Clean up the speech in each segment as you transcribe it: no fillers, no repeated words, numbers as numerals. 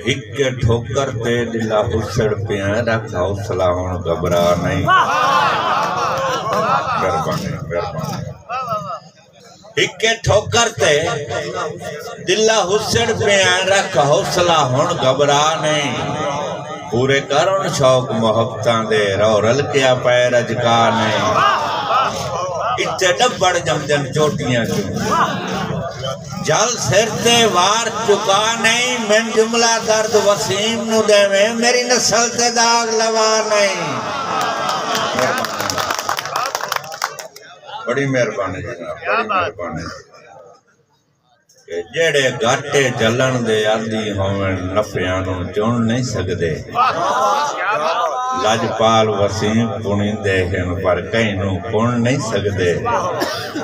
ایک ٹھوکر تے دلہ حسڑ پیاں رکھ حوصلہ ہون گھبرا نہیں مہربانی ایک ٹھوکر تے دلہ حسڑ پیاں رکھ حوصلہ ہون گھبرا نہیں پورے کرن شوق محبتاں دے رو رل کیا پیر اجکا نہیں اتھے ڈبڑ جمدن چوٹیاں چوں جل سر تے وار چکا نہیں من جملہ درد وسیم نو دے میں میری نسل تے داغ لوا نہیں بڑی مہربانی جناب بڑی مہربانی کہ جیڑے گھاٹے جلن دے عادی ہوئن نفیانوں چون نہیں سکدے لاجپال وسیم پونی دے ہیں پر کئینوں کون نہیں سکدے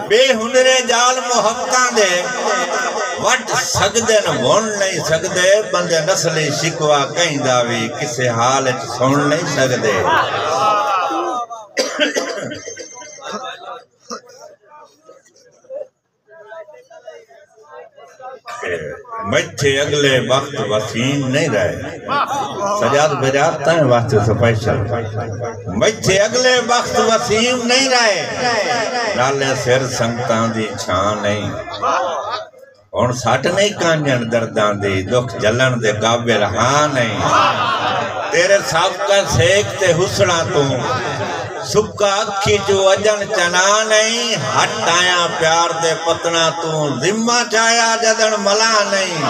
بے ہنرے جال محبتاں دے وٹ سکدے نہ بون نہیں سکدے بندے نسلی شکوا کہیں داوی کسے حال سن نہیں سکدے مجھے اگلے وقت وسیم نہیں رہے سجاد بجاتا ہے وقت سپیشل مجھے اگلے وقت وسیم نہیں رہے نالے سر سنگتاں دی چھان نہیں اور ساٹھ نہیں کانجن درداں دی دکھ جلن دے قابل ہاں نہیں تیرے سابقہ سیکھتے حسنہ تو سکا اکھی جو اجن چنا نہیں ہٹ آیا پیار دے پتنا تو ذمہ چایا جدن ملا نہیں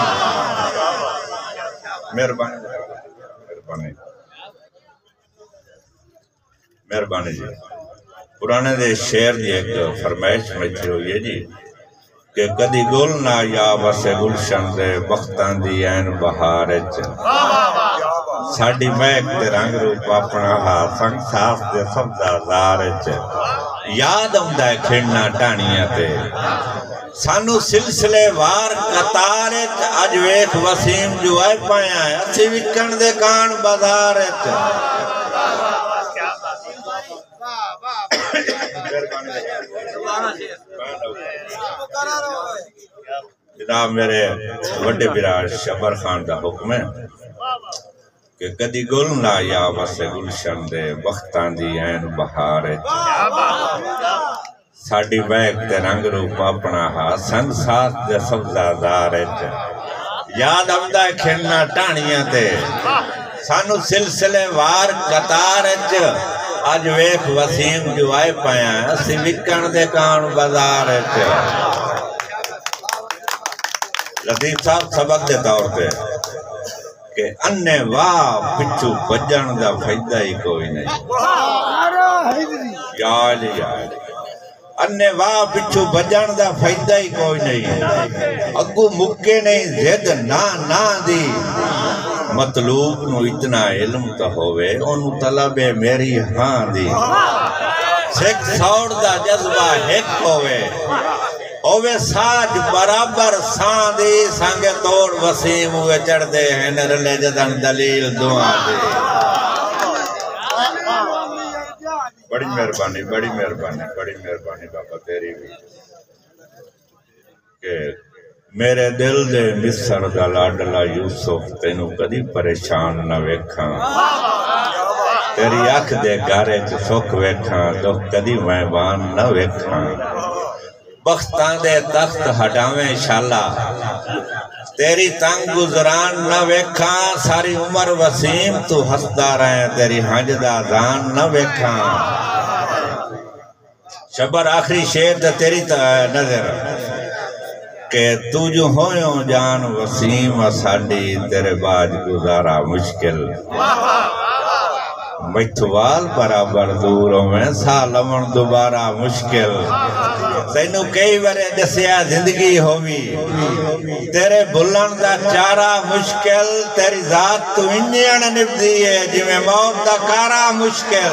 مہربانی جی پرانے دے شعر دی ایک فرمائش میں تھی ہوئی جی کہ کدی گل نہ یا بسے گلشن دے بختان دی این بہارچ ساڑی میک دے رنگ روپ اپنا ہا سنگ ساس دے سبزہ زارچ یاد امدہ کھڑنا ٹانیاں تے سانو سلسلے وار قطارچ اج ویک وسیم جو آئے پایا ہے اسی وکن دے کان بازارچ جناب میرے وڈے براج شبر خان دا حکم ہے کہ کدی گل نہ یا وسے گلشن دے بختان دی این بہارچ ساڑی بیک تے رنگ روپ اپنا ہا سنگ ساس دے سبزہ زارچ یاد امدہ کھڑنا ٹانیاں تے سانو سلسلے وار قطارچ آج ویک وسیم جو آئے پایا ہے اسی وکن دے کان بازارچ لطیف صاحب سبق دے طور پہ کہ اننے واہ پچھو بجن دا فائدہ ہی کوئی نہیں یا علی اننے واہ پچھو بجن دا فائدہ ہی کوئی نہیں اگو مکے نہیں زید نا دی مطلوب نو اتنا علم تا ہوئے انو طلب میری ہاں دی سکھ سوڑ دا جذبہ ہک ہوئے اوے ساج برابر سان دی سانگے توڑ وسیم ہوئے چڑھ دے ہیں نرلے جدن دلیل دعا دے بڑی مہربانی بابا تیری بھی کہ میرے دل دے مصر دا لاڈلا یوسف تینو کدی پریشان نہ ویکھاں تیری آنکھ دے گارے چ سکھ ویکھاں تو کدی مہمان نہ ویکھاں بختان دے تخت ہٹاویں شالا تیری تنگ گزران نہ ویکھاں ساری عمر وسیم تو ہسدا رہے تیری ہنجدہ دان نہ ویکھاں شبر آخری شعر تے تیری نظر کہ تو جو ہویوں جان وسیم ساڑی تیرے باج گزارا مشکل مجھوال برابر دوروں میں سالمن دوبارہ مشکل تینو کئی برے دسیا زندگی ہوئی تیرے بلن دا چارہ مشکل تیری ذات تو انجین نبدی ہے جی میں موت دا کارا مشکل